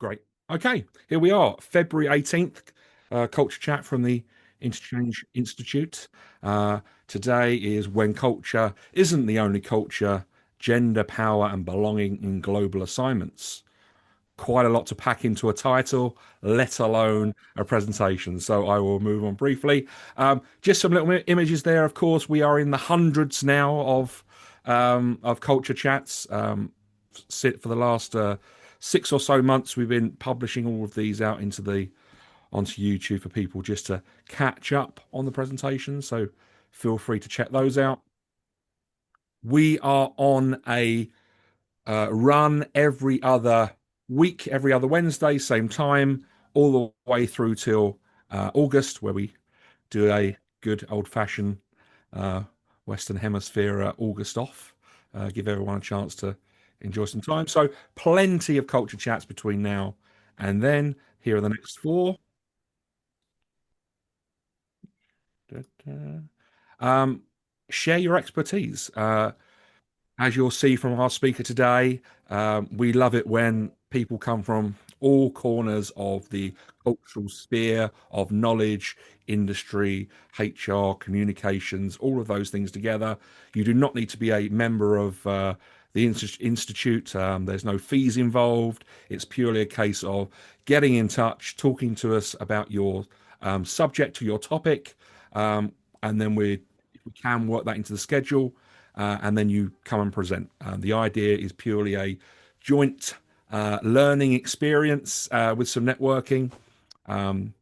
Great. Okay, here we are, February 18th, culture chat from the Interchange Institute. Today is when culture isn't the only culture, gender, power, and belonging in global assignments. Quite a lot to pack into a title, let alone a presentation. So I will move on briefly. Just some little images there. Of course, we are in the hundreds now of culture chats. Sit for the last 6 or so months. We've been publishing all of these out into the onto YouTube for people just to catch up on the presentation. So feel free to check those out. We are on a run every other week, every other Wednesday, same time, all the way through till August, where we do a good old fashioned uh, Western Hemisphere August off. Give everyone a chance to enjoy some time. So, plenty of culture chats between now and then. Here are the next four. Um, Share your expertise. As you'll see from our speaker today, we love it when people come from all corners of the cultural sphere of knowledge, industry, HR, communications, all of those things together. You do not need to be a member of the institute. There's no fees involved. It's purely a case of getting in touch, talking to us about your subject to your topic, and then if we can work that into the schedule, and then you come and present. The idea is purely a joint learning experience with some networking. Um,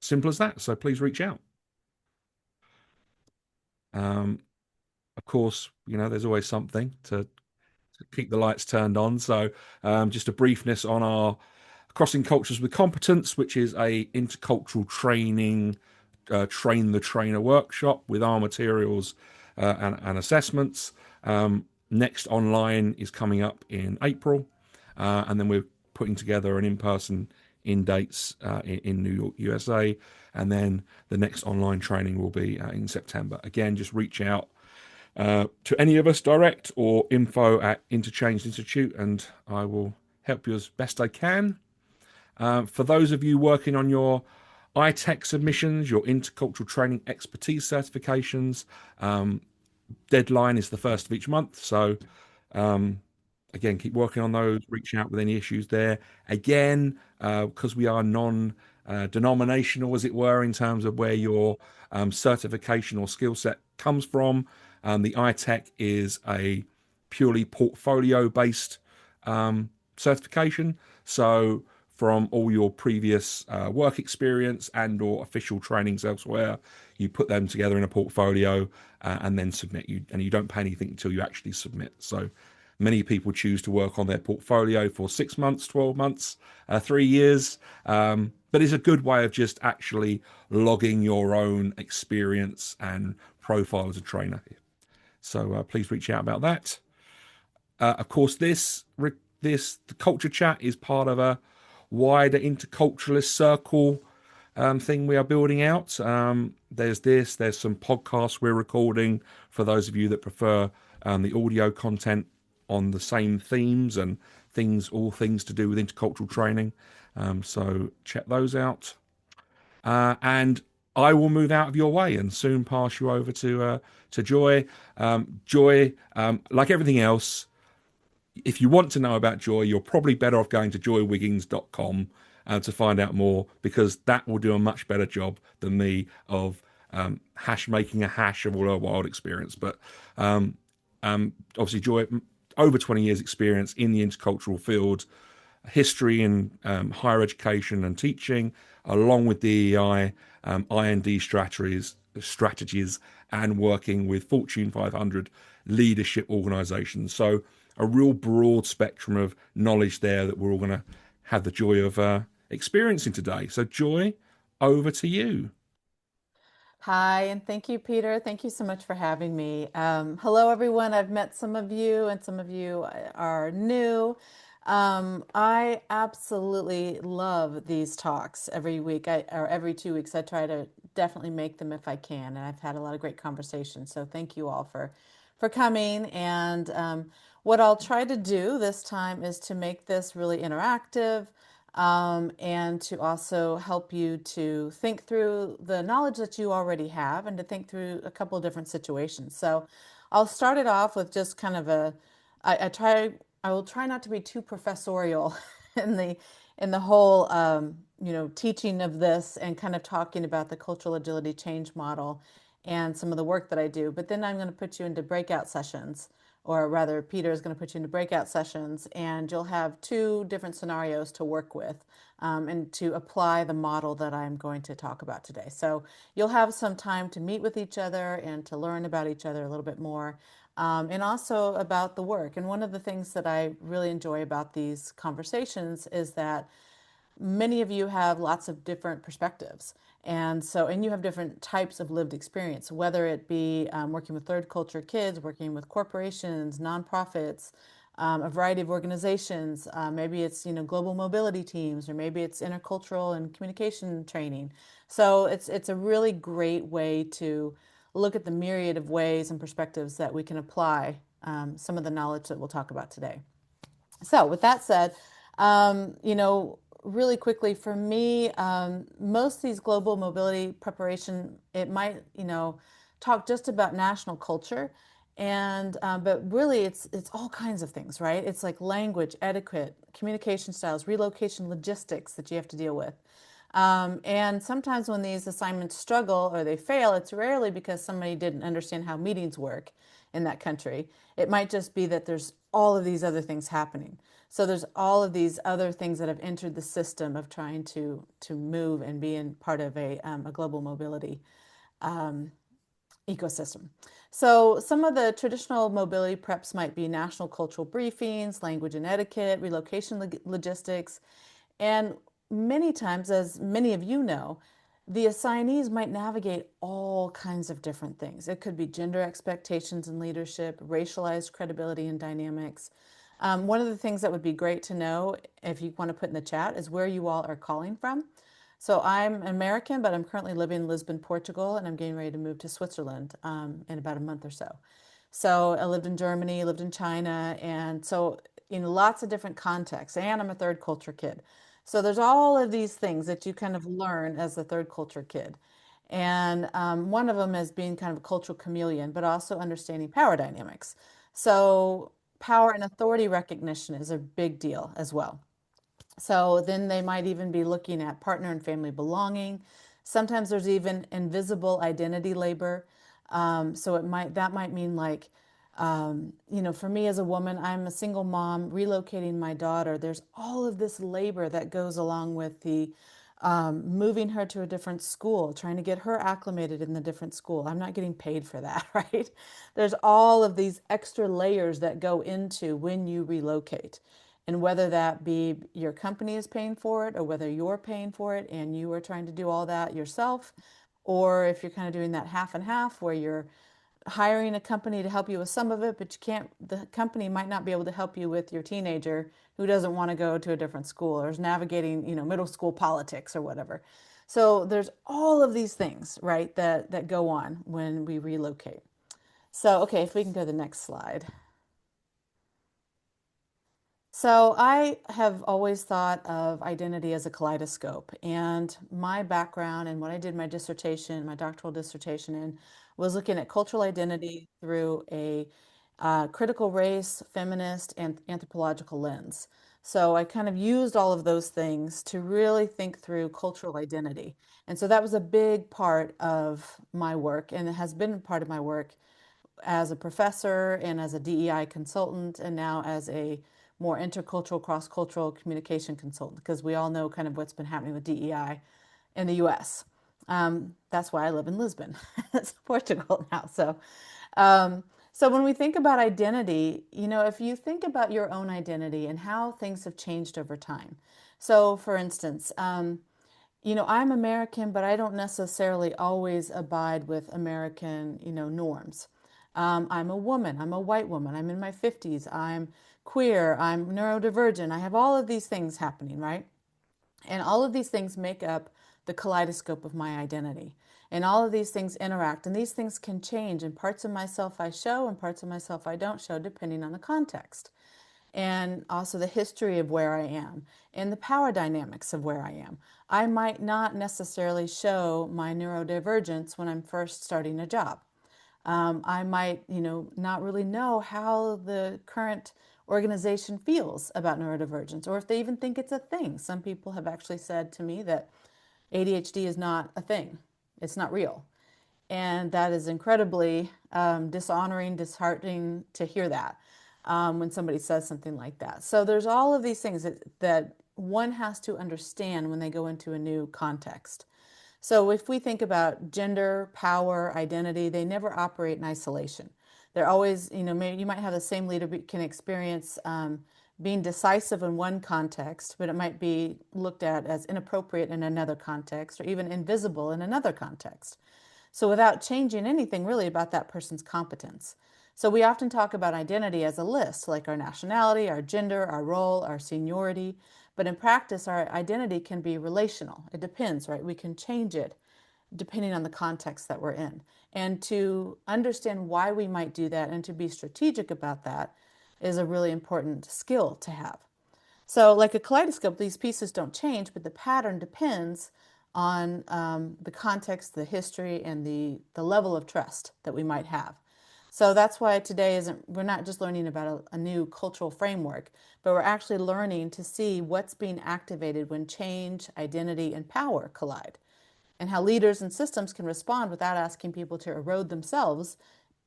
Simple as that. So please reach out. Um, of course, there's always something to keep the lights turned on. So just a briefness on our Crossing Cultures with Competence, which is a intercultural training, train the trainer workshop with our materials and assessments. Next online is coming up in April, and then we're putting together an in-person in dates in New York, USA, and then the next online training will be in September. Again, just reach out to any of us direct or info at Interchange Institute, and I will help you as best I can. For those of you working on your ITEC submissions, your intercultural training expertise certifications, deadline is the first of each month. So, um, again, keep working on those. Reach out with any issues there. Again, because we are non-denominational, as it were, in terms of where your certification or skill set comes from. The ITEC is a purely portfolio-based certification. So from all your previous work experience and or official trainings elsewhere, you put them together in a portfolio and then submit. And you don't pay anything until you actually submit. So many people choose to work on their portfolio for 6 months, 12 months, 3 years. But it's a good way of just actually logging your own experience and profile as a trainer. So please reach out about that. Of course, the culture chat is part of a wider interculturalist circle thing we are building out. There's some podcasts we're recording for those of you that prefer the audio content on the same themes and all things to do with intercultural training. So check those out. And I will move out of your way and soon pass you over to Joy. Joy, like everything else, if you want to know about Joy, you're probably better off going to joywiggins.com to find out more, because that will do a much better job than me of making a hash of all our wild experience. But obviously, Joy, over 20 years experience in the intercultural field, history in higher education and teaching, along with DEI, IND strategies, and working with Fortune 500 leadership organizations. So a real broad spectrum of knowledge there that we're all going to have the joy of experiencing today. So, Joy, over to you. Hi, and thank you, Peter. Thank you so much for having me. Hello, everyone. I've met some of you, and some of you are new. I absolutely love these talks every week, or every 2 weeks. I try to definitely make them if I can, and I've had a lot of great conversations. So thank you all for coming. And what I'll try to do this time is to make this really interactive. and to also help you to think through the knowledge that you already have and to think through a couple of different situations. So I'll start it off with just kind of I will try not to be too professorial in the whole, teaching of this and kind of talking about the cultural agility change model and some of the work that I do. But then I'm going to put you into breakout sessions, or rather, Peter is going to put you into breakout sessions, and you'll have two different scenarios to work with and to apply the model that I'm going to talk about today. So you'll have some time to meet with each other and to learn about each other a little bit more. And also about the work. And one of the things that I really enjoy about these conversations is that many of you have lots of different perspectives. And you have different types of lived experience, whether it be working with third culture kids, working with corporations, nonprofits, a variety of organizations. Maybe it's, global mobility teams, or maybe it's intercultural and communication training. So it's a really great way to look at the myriad of ways and perspectives that we can apply some of the knowledge that we'll talk about today. So, with that said, really quickly for me, most of these global mobility preparation, it might, talk just about national culture, and but really, it's all kinds of things, right? It's like language, etiquette, communication styles, relocation logistics that you have to deal with. And sometimes when these assignments struggle or they fail, it's rarely because somebody didn't understand how meetings work in that country. It might just be that there's all of these other things happening. So there's all of these other things that have entered the system of trying to move and be in part of a global mobility ecosystem. So some of the traditional mobility preps might be national cultural briefings, language and etiquette, relocation logistics, and many times, as many of you know, the assignees might navigate all kinds of different things. It could be gender expectations and leadership, racialized credibility and dynamics. One of the things that would be great to know, if you want to put in the chat, is where you all are calling from. So I'm American, but I'm currently living in Lisbon, Portugal, and I'm getting ready to move to Switzerland in about a month or so. So I lived in Germany, lived in China, and so in lots of different contexts. And I'm a third culture kid. So there's all of these things that you kind of learn as a third culture kid. And one of them is being kind of a cultural chameleon, but also understanding power dynamics. So power and authority recognition is a big deal as well. So then they might even be looking at partner and family belonging. Sometimes there's even invisible identity labor. So that might mean like, for me as a woman, I'm a single mom relocating my daughter. There's all of this labor that goes along with the moving her to a different school, trying to get her acclimated in the different school. I'm not getting paid for that, right? There's all of these extra layers that go into when you relocate. And whether that be your company is paying for it or whether you're paying for it and you are trying to do all that yourself, or if you're kind of doing that half and half where you're hiring a company to help you with some of it, but the company might not be able to help you with your teenager who doesn't want to go to a different school or is navigating, middle school politics or whatever. So there's all of these things, right, that go on when we relocate. So, okay, if we can go to the next slide. So I have always thought of identity as a kaleidoscope, and my background and what I did my dissertation, my doctoral dissertation in, was looking at cultural identity through a critical race, feminist, and anthropological lens. So I kind of used all of those things to really think through cultural identity. And so that was a big part of my work, and it has been part of my work as a professor and as a DEI consultant, and now as a more intercultural, cross-cultural communication consultant, because we all know kind of what's been happening with DEI in the US. That's why I live in Lisbon, it's Portugal now. So when we think about identity, if you think about your own identity and how things have changed over time. So, for instance, I'm American, but I don't necessarily always abide with American, norms. I'm a woman, I'm a white woman, I'm in my 50s, I'm queer, I'm neurodivergent, I have all of these things happening, right? And all of these things make up the kaleidoscope of my identity. And all of these things interact, and these things can change, and parts of myself I show, and parts of myself I don't show, depending on the context. and also the history of where I am and the power dynamics of where I am. I might not necessarily show my neurodivergence when I'm first starting a job. I might, not really know how the current organization feels about neurodivergence or if they even think it's a thing. Some people have actually said to me that ADHD is not a thing, it's not real. And that is incredibly dishonoring, disheartening to hear that when somebody says something like that. So there's all of these things that one has to understand when they go into a new context. So if we think about gender, power, identity, they never operate in isolation. They're always, maybe you might have the same leader can experience being decisive in one context, but it might be looked at as inappropriate in another context or even invisible in another context. So without changing anything really about that person's competence. So we often talk about identity as a list, like our nationality, our gender, our role, our seniority. But in practice, our identity can be relational. It depends, right? We can change it depending on the context that we're in. And to understand why we might do that and to be strategic about that is a really important skill to have. So, like a kaleidoscope, these pieces don't change, but the pattern depends on the context, the history, and the level of trust that we might have. So that's why today isn't, we're not just learning about a new cultural framework, but we're actually learning to see what's being activated when change, identity, and power collide, and how leaders and systems can respond without asking people to erode themselves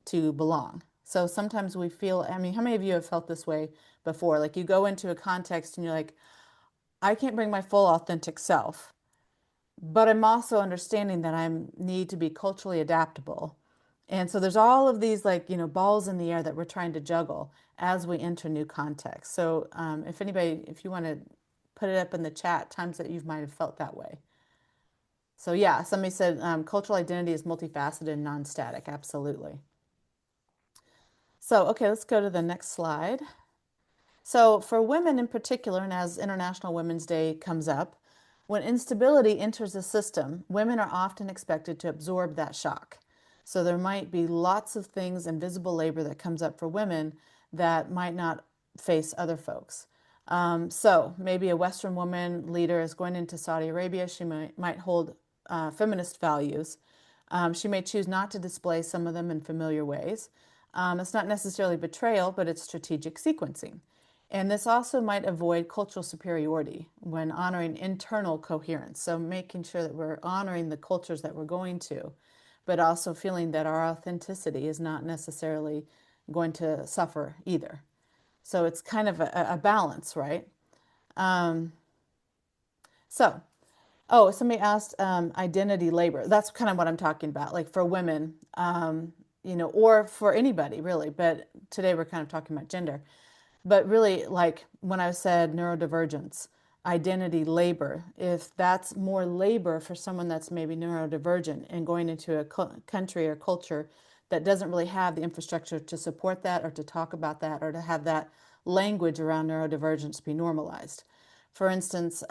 to belong. So sometimes we feel, I mean, how many of you have felt this way before? Like you go into a context and you're like, I can't bring my full authentic self, but I'm also understanding that I need to be culturally adaptable. And so there's all of these like, balls in the air that we're trying to juggle as we enter new contexts. So if anybody, if you want to put it up in the chat, times that you might have felt that way. So yeah, somebody said cultural identity is multifaceted and non-static. Absolutely. So, okay, let's go to the next slide. So, for women in particular, and as International Women's Day comes up, when instability enters the system, women are often expected to absorb that shock. So, there might be lots of things, invisible labor that comes up for women that might not face other folks. So, maybe a Western woman leader is going into Saudi Arabia. She might hold feminist values. She may choose not to display some of them in familiar ways. It's not necessarily betrayal, but it's strategic sequencing. And this also might avoid cultural superiority when honoring internal coherence. So, making sure that we're honoring the cultures that we're going to, but also feeling that our authenticity is not necessarily going to suffer either. So, it's kind of a balance, right? Um, so, oh, somebody asked identity labor. That's kind of what I'm talking about, like for women, or for anybody really. But today we're kind of talking about gender. But really, like when I said neurodivergence, identity labor, if that's more labor for someone that's maybe neurodivergent and going into a country or culture that doesn't really have the infrastructure to support that or to talk about that or to have that language around neurodivergence be normalized. For instance,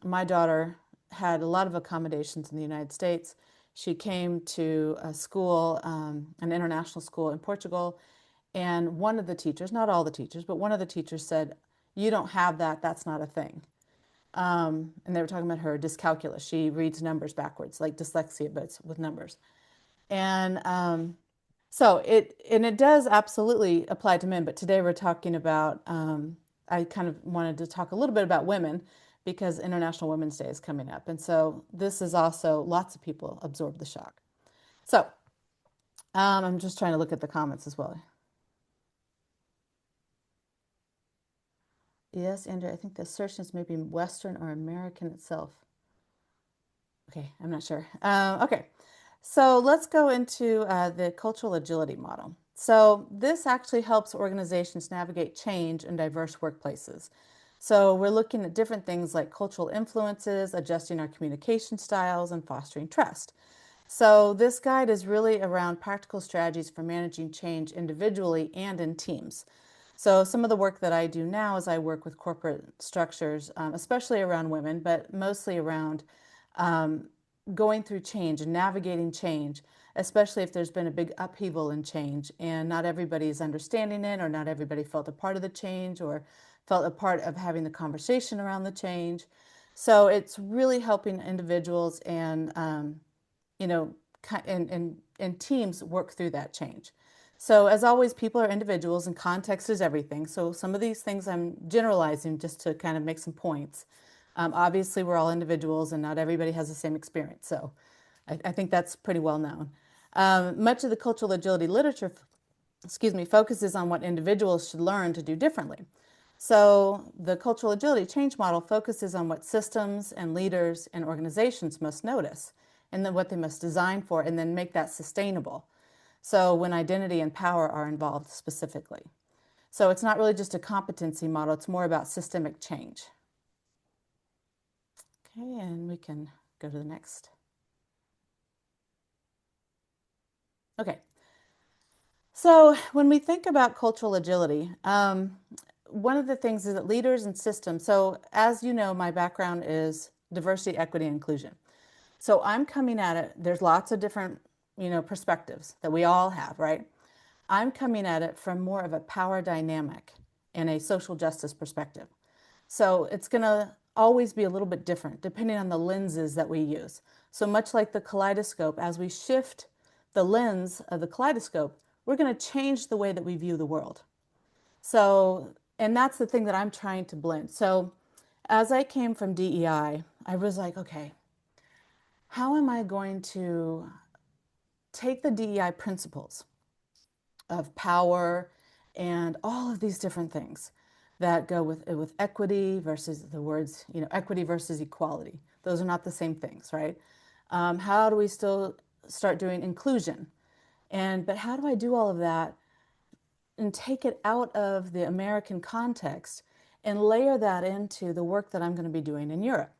my daughter had a lot of accommodations in the United States. She came to a school, an international school in Portugal, and one of the teachers, not all the teachers, but one of the teachers said, "You don't have that, that's not a thing." And they were talking about her dyscalculia. She reads numbers backwards, like dyslexia, but it's with numbers. And so it does absolutely apply to men, but today we're talking about, I kind of wanted to talk a little bit about women because International Women's Day is coming up. And so this is also, lots of people absorb the shock. So I'm just trying to look at the comments as well. Yes, Andrew, I think the assertions may be Western or American itself. Okay, I'm not sure. Okay, so let's go into the cultural agility model. So this actually helps organizations navigate change in diverse workplaces. So we're looking at different things like cultural influences, adjusting our communication styles, and fostering trust. So this guide is really around practical strategies for managing change individually and in teams. So some of the work that I do now is I work with corporate structures, especially around women, but mostly around going through change and navigating change, especially if there's been a big upheaval in change and not everybody is understanding it, or not everybody felt a part of the change or felt a part of having the conversation around the change. So it's really helping individuals and you know, and teams work through that change. So, as always, people are individuals and context is everything. So, some of these things I'm generalizing just to kind of make some points. Obviously, we're all individuals and not everybody has the same experience. So, I think that's pretty well known. Much of the cultural agility literature, excuse me, focuses on what individuals should learn to do differently. So, the cultural agility change model focuses on what systems and leaders and organizations must notice, and then what they must design for, and then make that sustainable. So, when identity and power are involved specifically. So, it's not really just a competency model, it's more about systemic change. Okay, and we can go to the next. Okay, so when we think about cultural agility, one of the things is that leaders and systems. So, as you know, my background is diversity, equity, and inclusion. So I'm coming at it, there's lots of different, perspectives that we all have, right? I'm coming at it from more of a power dynamic and a social justice perspective. So it's going to always be a little bit different depending on the lenses that we use. So much like the kaleidoscope, as we shift the lens of the kaleidoscope, we're going to change the way that we view the world. So, and that's the thing that I'm trying to blend. So as I came from DEI, I was like, okay, how am I going to take the DEI principles of power and all of these different things that go with equity versus the words, equity versus equality. Those are not the same things, right? How do we still start doing inclusion? But how do I do all of that and take it out of the American context and layer that into the work that I'm going to be doing in Europe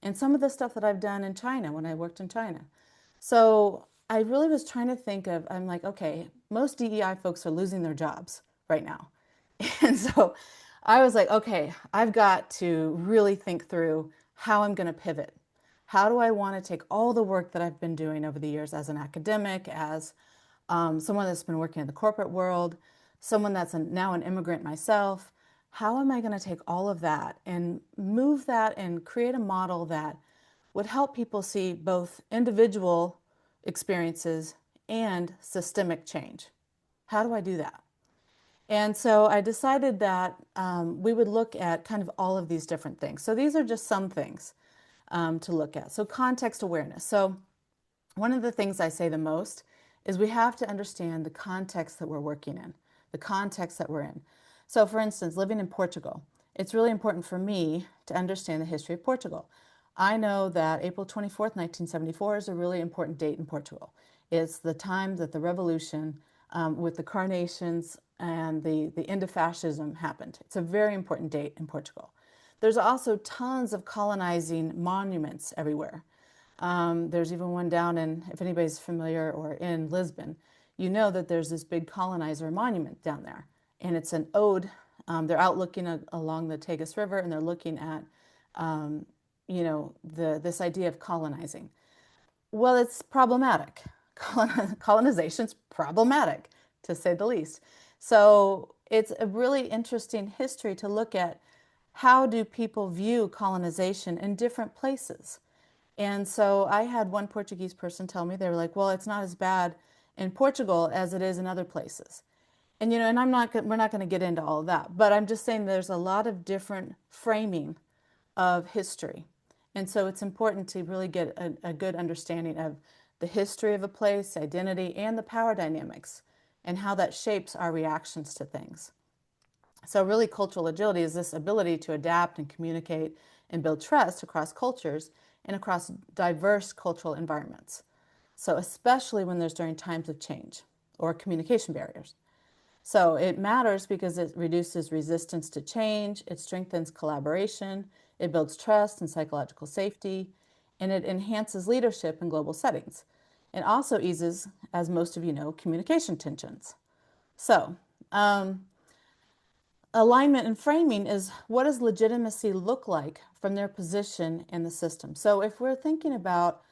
and some of the stuff that I've done in China when I worked in China? So I really was trying to think of, I'm like, okay, most DEI folks are losing their jobs right now. And so I was like, okay, I've got to really think through how I'm going to pivot. How do I want to take all the work that I've been doing over the years as an academic, as someone that's been working in the corporate world, someone that's now an immigrant myself? How am I going to take all of that and move that and create a model that would help people see both individual experiences and systemic change? How do I do that? And so I decided that we would look at kind of all of these different things. So these are just some things to look at. So context awareness. So one of the things I say the most is we have to understand the context that we're working in, the context that we're in. So, for instance, living in Portugal, it's really important for me to understand the history of Portugal. I know that April 24th, 1974 is a really important date in Portugal. It's the time that the revolution with the coronations and the end of fascism happened. It's a very important date in Portugal. There's also tons of colonizing monuments everywhere. There's even one down in, if anybody's familiar, or in Lisbon, you know that there's this big colonizer monument down there. And it's an ode. They're out looking along the Tagus River and they're looking at, this idea of colonizing. Well, it's problematic. Colonization's problematic, to say the least. So it's a really interesting history to look at how do people view colonization in different places. And so I had one Portuguese person tell me, they were like, well, it's not as bad in Portugal as it is in other places. And we're not going to get into all of that, but I'm just saying there's a lot of different framing of history. And so it's important to really get a good understanding of the history of a place, identity, and the power dynamics, and how that shapes our reactions to things. So, really, cultural agility is this ability to adapt and communicate and build trust across cultures and across diverse cultural environments. So, especially when there's during times of change or communication barriers. So, it matters because it reduces resistance to change, it strengthens collaboration, it builds trust and psychological safety, and it enhances leadership in global settings. It also eases, as most of you know, communication tensions. So, alignment and framing is, what does legitimacy look like from their position in the system? So if we're thinking about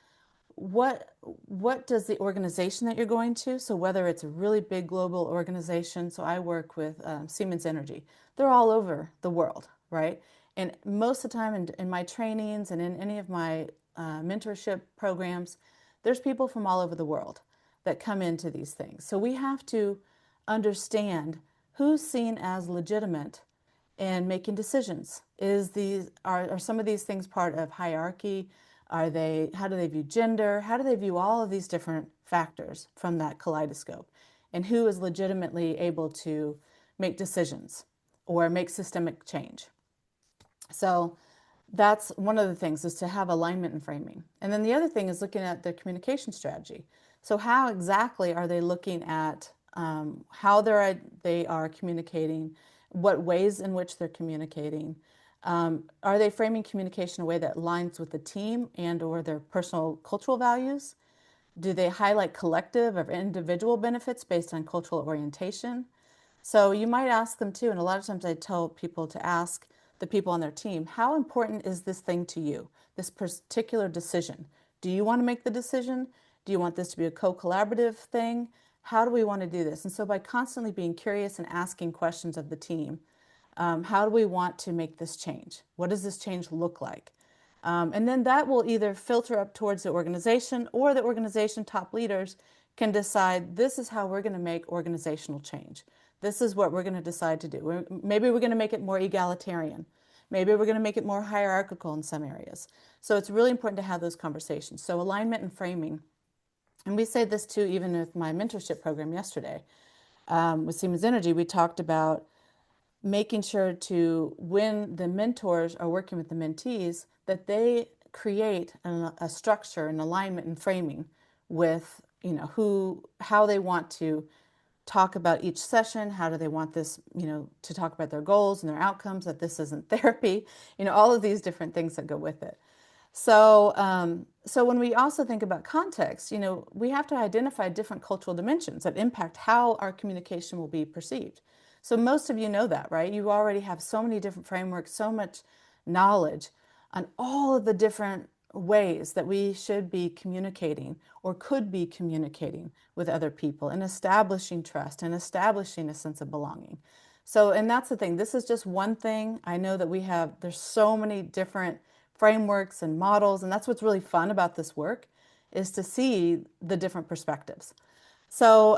what does the organization that you're going to, so whether it's a really big global organization, so I work with Siemens Energy, they're all over the world, right? And most of the time in my trainings and in any of my mentorship programs, there's people from all over the world that come into these things. So we have to understand who's seen as legitimate in making decisions. Are some of these things part of hierarchy? How do they view gender? How do they view all of these different factors from that kaleidoscope? And who is legitimately able to make decisions or make systemic change? So that's one of the things, is to have alignment and framing. And then the other thing is looking at the communication strategy. So how exactly are they looking at how they are communicating, what ways in which they're communicating? Are they framing communication in a way that aligns with the team and or their personal cultural values? Do they highlight collective or individual benefits based on cultural orientation? So you might ask them too, and a lot of times I tell people to ask the people on their team, how important is this thing to you, this particular decision? Do you want to make the decision? Do you want this to be a co-collaborative thing? How do we want to do this? And so by constantly being curious and asking questions of the team, how do we want to make this change? What does this change look like? And then that will either filter up towards the organization, or the organization top leaders can decide, this is how we're going to make organizational change. This is what we're going to decide to do. Maybe we're going to make it more egalitarian. Maybe we're going to make it more hierarchical in some areas. So it's really important to have those conversations. So alignment and framing. And we say this too, even with my mentorship program yesterday with Siemens Energy, we talked about making sure to, when the mentors are working with the mentees, that they create a structure and alignment and framing with, how they want to talk about each session. How do they want this, to talk about their goals and their outcomes, that this isn't therapy, all of these different things that go with it. So when we also think about context, we have to identify different cultural dimensions that impact how our communication will be perceived. So most of you know that, right? You already have so many different frameworks, so much knowledge on all of the different ways that we should be communicating or could be communicating with other people, and establishing trust and establishing a sense of belonging. So, and that's the thing. This is just one thing. I know that there's so many different frameworks and models, and that's what's really fun about this work, is to see the different perspectives. So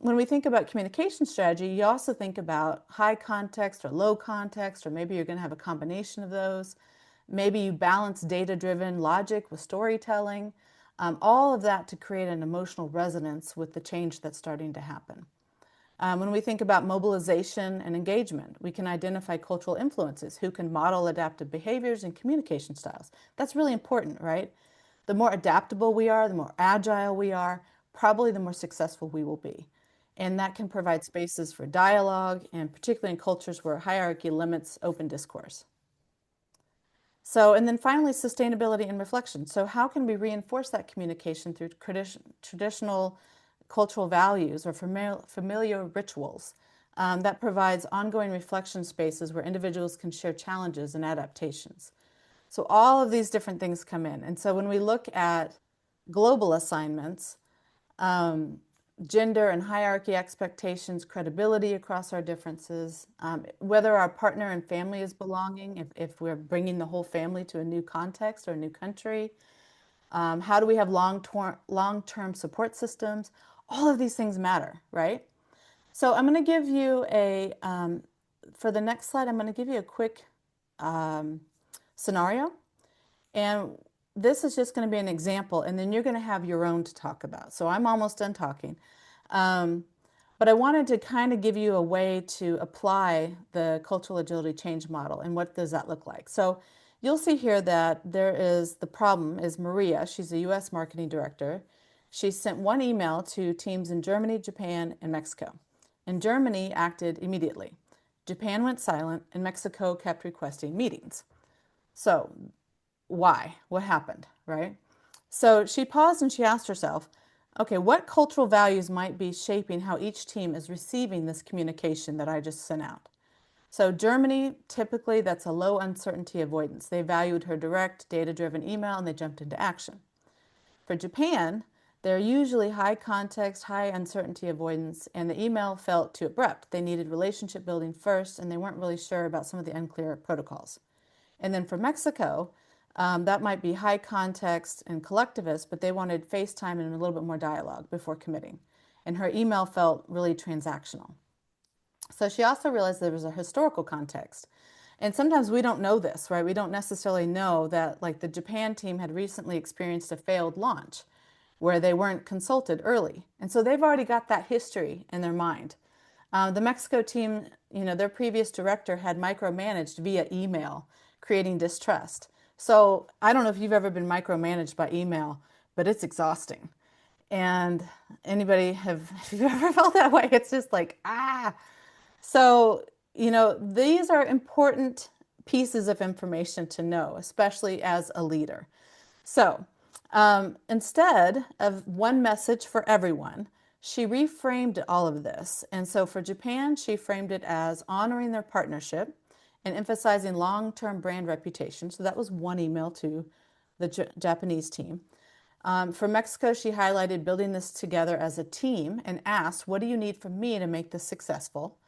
when we think about communication strategy, you also think about high context or low context, or maybe you're going to have a combination of those. Maybe you balance data-driven logic with storytelling, all of that to create an emotional resonance with the change that's starting to happen. When we think about mobilization and engagement, we can identify cultural influences, who can model adaptive behaviors and communication styles. That's really important, right? The more adaptable we are, the more agile we are, probably the more successful we will be. And that can provide spaces for dialogue, and particularly in cultures where hierarchy limits open discourse. So, and then finally, sustainability and reflection. So how can we reinforce that communication through traditional cultural values or familiar rituals that provides ongoing reflection spaces where individuals can share challenges and adaptations? So all of these different things come in. And so when we look at global assignments, gender and hierarchy expectations, credibility across our differences, whether our partner and family is belonging, if we're bringing the whole family to a new context or a new country, how do we have long-term support systems? All of these things matter, right? So I'm going to give you for the next slide, I'm going to give you a quick scenario. And this is just going to be an example, and then you're going to have your own to talk about. So I'm almost done talking. But I wanted to kind of give you a way to apply the cultural agility change model, and what does that look like. So you'll see here that the problem is Maria. She's a US marketing director. She sent one email to teams in Germany, Japan, and Mexico. And Germany acted immediately. Japan went silent, and Mexico kept requesting meetings. So why? What happened, right? So she paused and she asked herself, okay, what cultural values might be shaping how each team is receiving this communication that I just sent out? So Germany, typically that's a low uncertainty avoidance. They valued her direct, data-driven email, and they jumped into action. For Japan, they're usually high context, high uncertainty avoidance, and the email felt too abrupt. They needed relationship building first, and they weren't really sure about some of the unclear protocols. And then for Mexico, that might be high context and collectivist, but they wanted FaceTime and a little bit more dialogue before committing. And her email felt really transactional. So she also realized there was a historical context. And sometimes we don't know this, right? We don't necessarily know that, like, the Japan team had recently experienced a failed launch where they weren't consulted early. And so they've already got that history in their mind. The Mexico team, their previous director had micromanaged via email, creating distrust. So I don't know if you've ever been micromanaged by email, but it's exhausting. And anybody have, if you've ever felt that way, it's just like, ah. So, these are important pieces of information to know, especially as a leader. So, instead of one message for everyone, she reframed all of this. And so for Japan, she framed it as honoring their partnership and emphasizing long term brand reputation. So that was one email to the Japanese team. For Mexico, she highlighted building this together as a team and asked, what do you need from me to make this successful?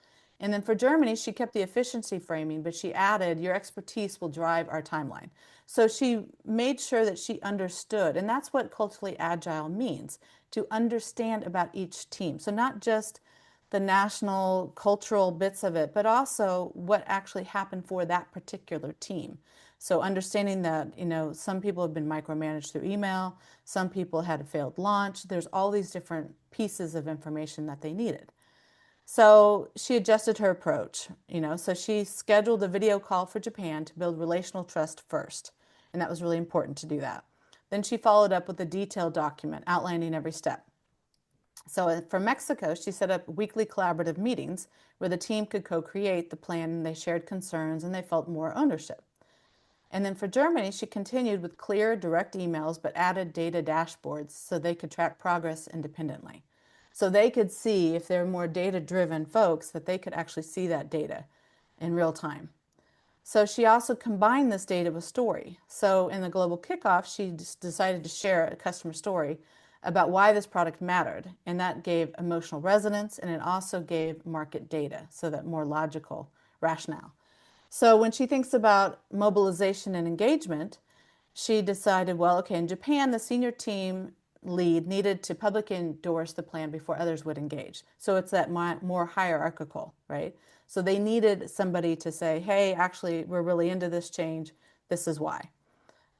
And then for Germany, she kept the efficiency framing, but she added, your expertise will drive our timeline. So she made sure that she understood, and that's what culturally agile means, to understand about each team. So not just the national cultural bits of it, but also what actually happened for that particular team. So understanding that, some people have been micromanaged through email, some people had a failed launch. There's all these different pieces of information that they needed. So she adjusted her approach, so she scheduled a video call for Japan to build relational trust first. And that was really important to do that. Then she followed up with a detailed document outlining every step. So for Mexico, she set up weekly collaborative meetings where the team could co-create the plan and they shared concerns and they felt more ownership. And then for Germany, she continued with clear, direct emails, but added data dashboards so they could track progress independently. So they could see, if they're more data-driven folks, that they could actually see that data in real time. So she also combined this data with story. So in the global kickoff, she decided to share a customer story about why this product mattered. And that gave emotional resonance, and it also gave market data, so that more logical rationale. So when she thinks about mobilization and engagement, she decided, well, okay, in Japan, the senior team lead needed to publicly endorse the plan before others would engage. So it's that more hierarchical, right? So they needed somebody to say, hey, actually, we're really into this change. This is why.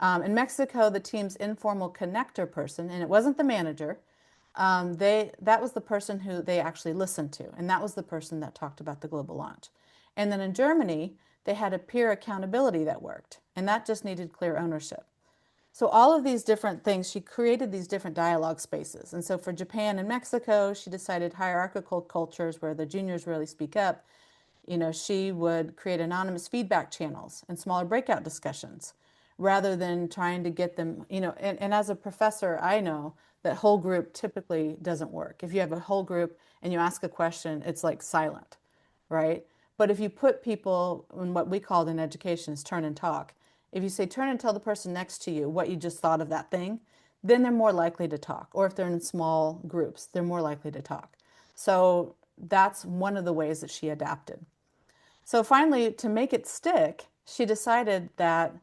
In Mexico, the team's informal connector person, and it wasn't the manager, that was the person who they actually listened to, and that was the person that talked about the global launch. And then in Germany, they had a peer accountability that worked, and that just needed clear ownership. So all of these different things, she created these different dialogue spaces. And so for Japan and Mexico, she decided hierarchical cultures where the juniors really speak up. She would create anonymous feedback channels and smaller breakout discussions rather than trying to get them, and as a professor, I know that whole group typically doesn't work. If you have a whole group and you ask a question, it's like silent, right? But if you put people in what we called in education is turn and talk, if you say turn and tell the person next to you what you just thought of that thing, then they're more likely to talk. Or if they're in small groups, they're more likely to talk. So that's one of the ways that she adapted. So finally, to make it stick, she decided that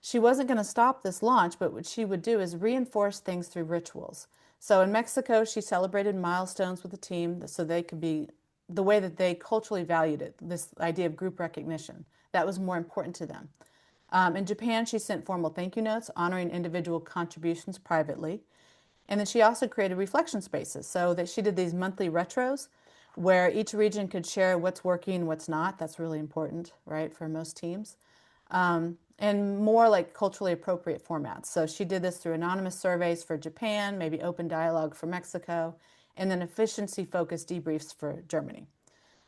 she wasn't going to stop this launch, but what she would do is reinforce things through rituals. So in Mexico, she celebrated milestones with the team so they could be the way that they culturally valued it, this idea of group recognition. That was more important to them. In Japan, she sent formal thank you notes honoring individual contributions privately. And then she also created reflection spaces so that she did these monthly retros where each region could share what's working, what's not. That's really important, right, for most teams. And more like culturally appropriate formats. So she did this through anonymous surveys for Japan, maybe open dialogue for Mexico, and then efficiency-focused debriefs for Germany.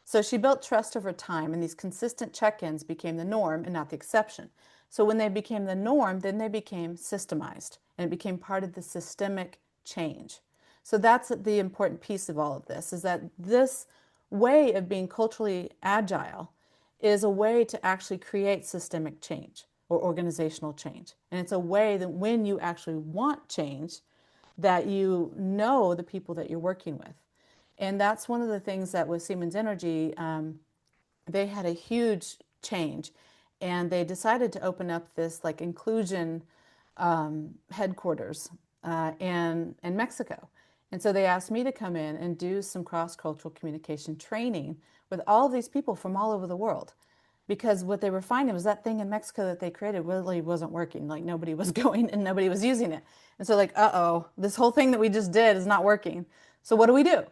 So she built trust over time, and these consistent check-ins became the norm and not the exception. So when they became the norm, then they became systemized, and it became part of the systemic change. So that's the important piece of all of this, is that this way of being culturally agile is a way to actually create systemic change or organizational change. And it's a way that when you actually want change, that you know the people that you're working with. And that's one of the things that with Siemens Energy, they had a huge change, and they decided to open up this like inclusion headquarters in Mexico. And so they asked me to come in and do some cross-cultural communication training with all of these people from all over the world. Because what they were finding was that thing in Mexico that they created really wasn't working. Like nobody was going and nobody was using it. And so like, uh-oh, this whole thing that we just did is not working. So what do we do?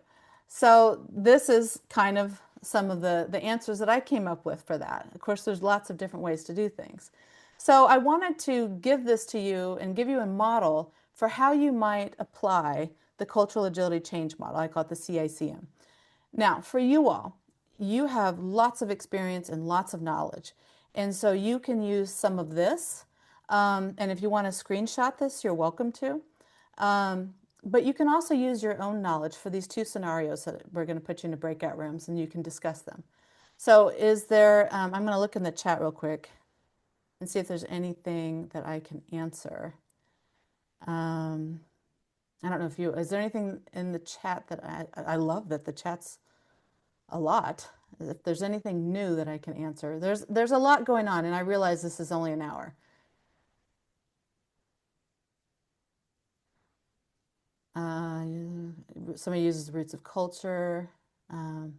So this is kind of some of the answers that I came up with for that. Of course, there's lots of different ways to do things. So I wanted to give this to you and give you a model for how you might apply the cultural agility change model. I call it the CACM. Now, for you all, you have lots of experience and lots of knowledge. And so you can use some of this. And if you want to screenshot this, you're welcome to. But you can also use your own knowledge for these two scenarios that we're going to put you into breakout rooms and you can discuss them. So is there, I'm going to look in the chat real quick and see if there's anything that I can answer. Um, I don't know if you, is there anything in the chat that I love that the chat's a lot. If there's anything new that I can answer, there's a lot going on, and I realize this is only an hour. Uh, Somebody uses roots of culture. Um,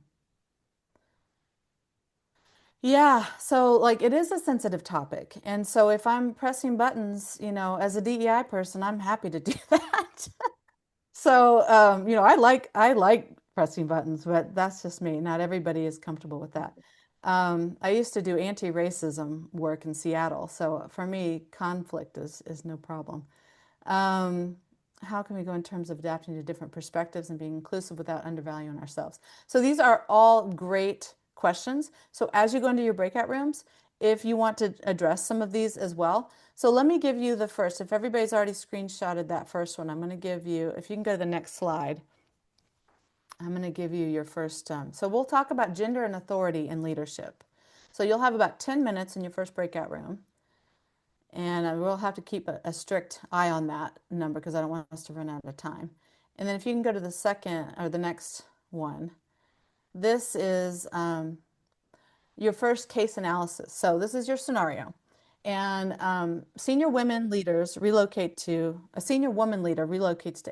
yeah, so like it is a sensitive topic, and so if I'm pressing buttons, as a DEI person, I'm happy to do that. So, I like pressing buttons, but that's just me. Not everybody is comfortable with that. I used to do anti-racism work in Seattle, so for me, conflict is no problem. Um, how can we go in terms of adapting to different perspectives and being inclusive without undervaluing ourselves? So these are all great questions. So as you go into your breakout rooms, if you want to address some of these as well. So let me give you the first. If everybody's already screenshotted that first one, I'm going to give you, if you can go to the next slide, I'm going to give you your first. So we'll talk about gender and authority in leadership. So you'll have about 10 minutes in your first breakout room. And we'll have to keep a strict eye on that number because I don't want us to run out of time. And then if you can go to the second or the next one, this is your first case analysis. So this is your scenario. And a senior woman leader relocates to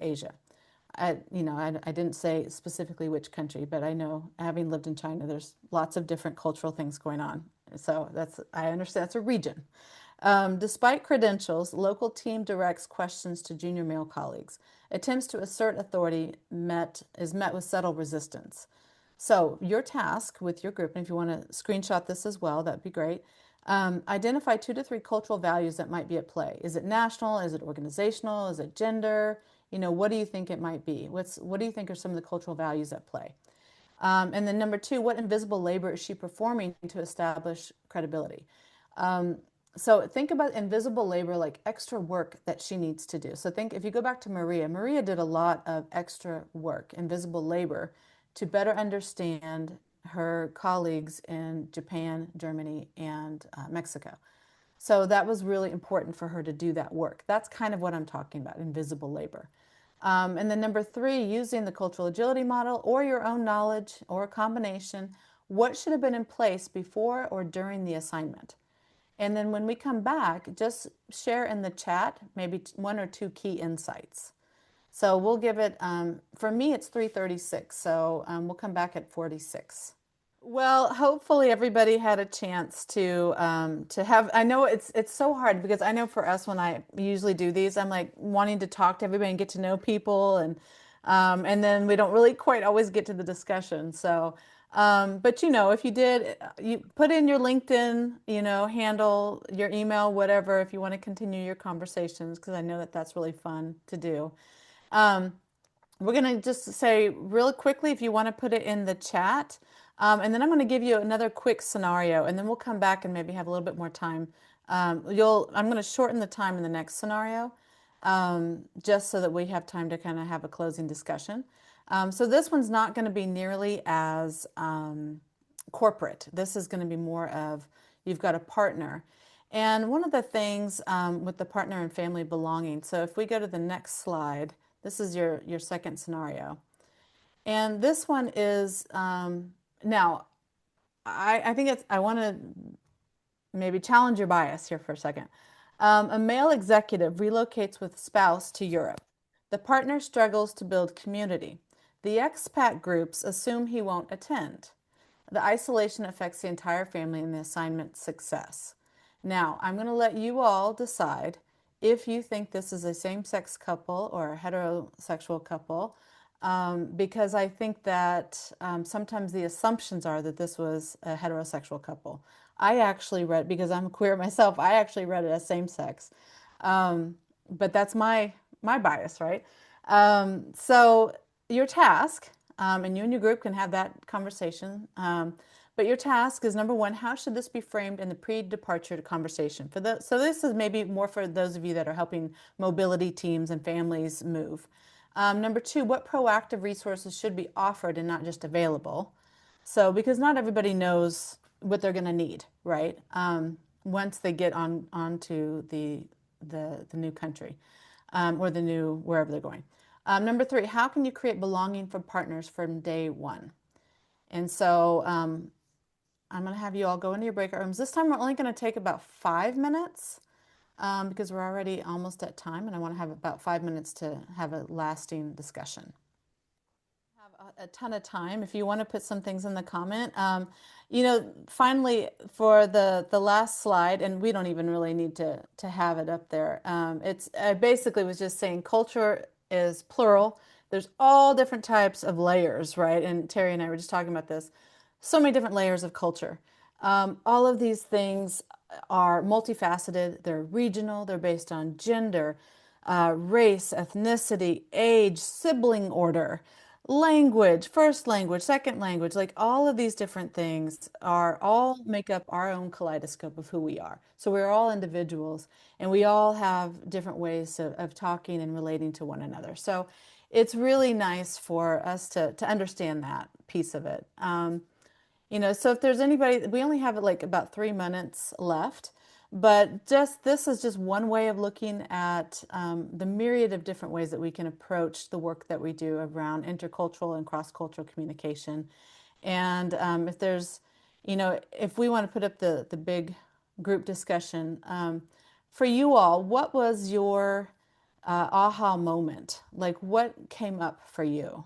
Asia. I didn't say specifically which country, but I know having lived in China, there's lots of different cultural things going on. So I understand that's a region. Despite credentials, local team directs questions to junior male colleagues. Attempts to assert authority is met with subtle resistance. So your task with your group, and if you want to screenshot this as well, that'd be great. Identify 2 to 3 cultural values that might be at play. Is it national? Is it organizational? Is it gender? What do you think it might be? What do you think are some of the cultural values at play? And then number 2, what invisible labor is she performing to establish credibility? So think about invisible labor like extra work that she needs to do. So think if you go back to Maria, Maria did a lot of extra work, invisible labor, to better understand her colleagues in Japan, Germany, and Mexico. So that was really important for her to do that work. That's kind of what I'm talking about, invisible labor. And then number 3, using the cultural agility model or your own knowledge or a combination, what should have been in place before or during the assignment? And then when we come back, just share in the chat maybe 1 or 2 key insights. So we'll give it, for me, it's 3:36. So we'll come back at 46. Well, hopefully everybody had a chance to have. I know it's so hard because I know for us when I usually do these, I'm like wanting to talk to everybody and get to know people, and then we don't really quite always get to the discussion. So, but if you did, you put in your LinkedIn, handle, your email, whatever, if you want to continue your conversations, because I know that that's really fun to do. Um, we're going to just say real quickly if you want to put it in the chat. And then I'm going to give you another quick scenario, and then we'll come back and maybe have a little bit more time. I'm going to shorten the time in the next scenario, just so that we have time to kind of have a closing discussion. So this one's not going to be nearly as corporate. This is going to be more of you've got a partner. And one of the things with the partner and family belonging, so if we go to the next slide, This is your second scenario. And this one is now I think I want to maybe challenge your bias here for a second. A male executive relocates with spouse to Europe. The partner struggles to build community. The expat groups assume he won't attend. The isolation affects the entire family and the assignment success. Now, I'm going to let you all decide if you think this is a same sex couple or a heterosexual couple, because I think that sometimes the assumptions are that this was a heterosexual couple. I actually read, because I'm queer myself, I actually read it as same sex. But that's my bias, right? So your task, and you and your group can have that conversation. But your task is number one, how should this be framed in the pre-departure conversation? So this is maybe more for those of you that are helping mobility teams and families move. Number two, what proactive resources should be offered and not just available? So because not everybody knows what they're going to need, right? Once they get onto the new country, or the new wherever they're going. Number three, how can you create belonging for partners from day one? And so I'm going to have you all go into your breakout rooms. This time we're only going to take about 5 minutes, because we're already almost at time, and I want to have about 5 minutes to have a lasting discussion. Have a ton of time. If you want to put some things in the comment, finally for the last slide, and we don't even really need to have it up there. It's I basically was just saying culture is plural. There's all different types of layers, right? And Terry and I were just talking about this. So many different layers of culture. All of these things are multifaceted. They're regional. They're based on gender, race, ethnicity, age, sibling order, language, first language, second language, like all of these different things are all make up our own kaleidoscope of who we are. So we're all individuals and we all have different ways of talking and relating to one another. So it's really nice for us to understand that piece of it. So if there's anybody, we only have like about 3 minutes left, but just this is just one way of looking at the myriad of different ways that we can approach the work that we do around intercultural and cross-cultural communication. And if we want to put up the big group discussion, for you all, what was your aha moment? Like what came up for you?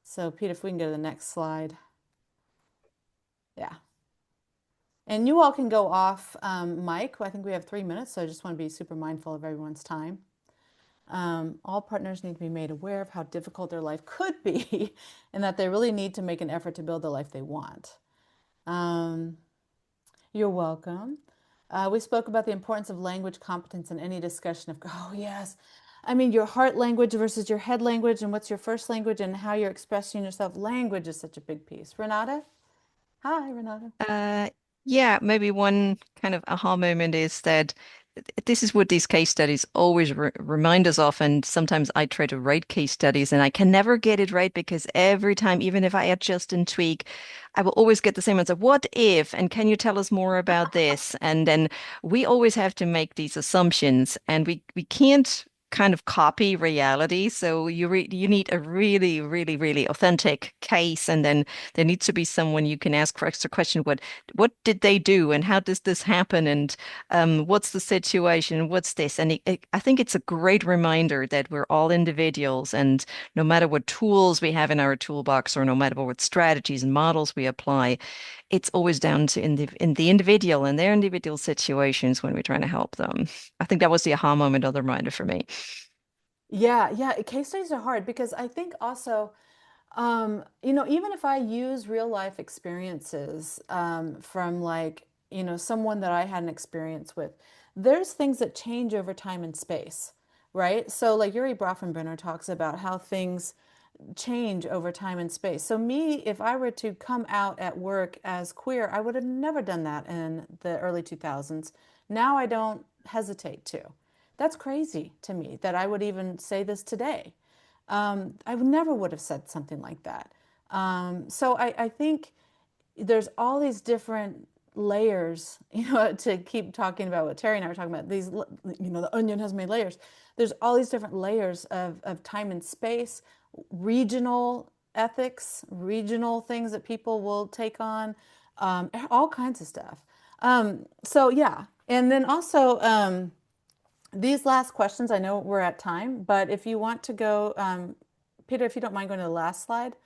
So Pete, if we can go to the next slide. Yeah. And you all can go off mic. I think we have 3 minutes, so I just want to be super mindful of everyone's time. All partners need to be made aware of how difficult their life could be and that they really need to make an effort to build the life they want. Um, you're welcome. We spoke about the importance of language competence in any discussion of, oh, yes. I mean, your heart language versus your head language, and what's your first language, and how you're expressing yourself. Language is such a big piece. Renata? Hi, Renata. Uh, yeah, maybe one kind of aha moment is that this is what these case studies always remind us of. And sometimes I try to write case studies and I can never get it right because every time, even if I adjust and tweak, I will always get the same answer. What if? And can you tell us more about this? And then we always have to make these assumptions and we can't kind of copy reality. So you need a really, really, really authentic case, and then there needs to be someone you can ask for extra question. What did they do, and how does this happen, and what's the situation? What's this? And I think it's a great reminder that we're all individuals, and no matter what tools we have in our toolbox, or no matter what strategies and models we apply, it's always down to in the individual and their individual situations when we're trying to help them. I think that was the aha moment or the reminder for me. Yeah, yeah. Case studies are hard because I think also, even if I use real life experiences from like, someone that I had an experience with, there's things that change over time and space, right? So like Yuri Brofenbrenner talks about how things change over time and space. So me, if I were to come out at work as queer, I would have never done that in the early 2000s. Now I don't hesitate to. That's crazy to me that I would even say this today. I never would have said something like that. So I think there's all these different layers, to keep talking about what Terry and I were talking about, the onion has many layers. There's all these different layers of time and space, regional ethics, regional things that people will take on, all kinds of stuff. So yeah. And then also, these last questions, I know we're at time, but if you want to go, Peter, if you don't mind going to the last slide,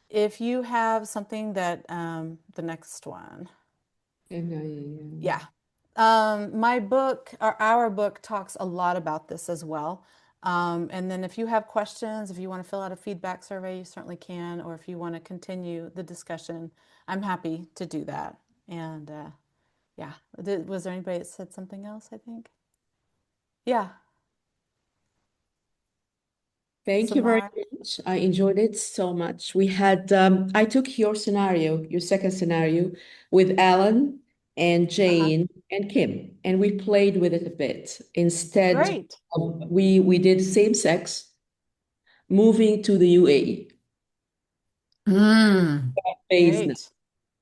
if you have something that, the next one. And I, Yeah. My book, or our book, talks a lot about this as well. And then if you have questions, if you want to fill out a feedback survey, you certainly can. Or if you want to continue the discussion, I'm happy to do that. And yeah, was there anybody that said something else, I think? Yeah, thank you very Samar. much. I enjoyed it so much. I took your scenario, your second scenario, with Alan and Uh-huh. Jane and Kim, and we played with it a bit. Instead, Great. we did same sex, moving to the UAE phase now. Great.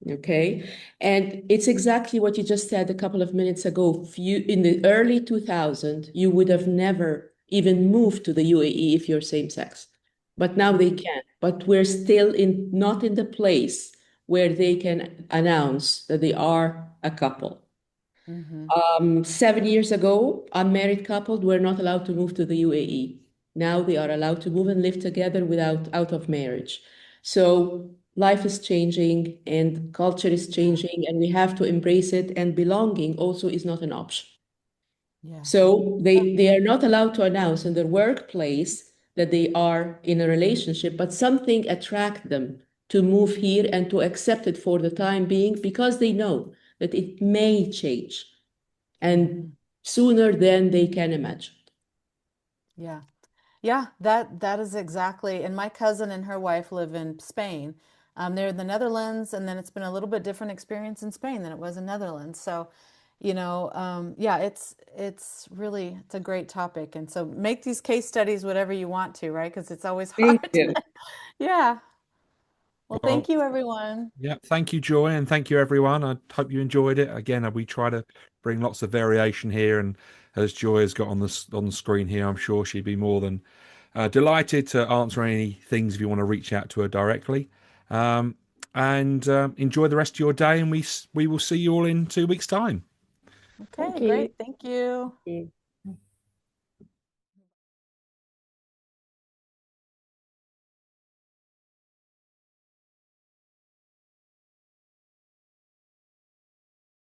Okay. And it's exactly what you just said a couple of minutes ago. If you, in the early 2000s, you would have never even moved to the UAE if you're same sex. But now they Mm-hmm. can. But we're still not in the place where they can announce that they are a couple. Mm-hmm. 7 years ago, unmarried couples were not allowed to move to the UAE. Now they are allowed to move and live together without out of marriage. So life is changing and culture is Yeah. changing, and we have to embrace it. And belonging also is not an option. Yeah. So they are not allowed to announce in their workplace that they are in a relationship, but something attract them to move here and to accept it for the time being because they know that it may change and Mm-hmm. sooner than they can imagine. Yeah. Yeah, that is exactly. And my cousin and her wife live in Spain. They're in the Netherlands, and then it's been a little bit different experience in Spain than it was in Netherlands. So, yeah, it's a great topic. And so make these case studies whatever you want to, right? Because it's always Thank hard. you. Yeah. Well, thank Well, you, everyone. yeah, thank you, Joy, and thank you, everyone. I hope you enjoyed it. Again, we try to bring lots of variation here, and as Joy has got on the screen here, I'm sure she'd be more than delighted to answer any things if you want to reach out to her directly. Um, and enjoy the rest of your day, and we will see you all in 2 weeks' time. Okay, Thank you. great. Thank you. Thank you.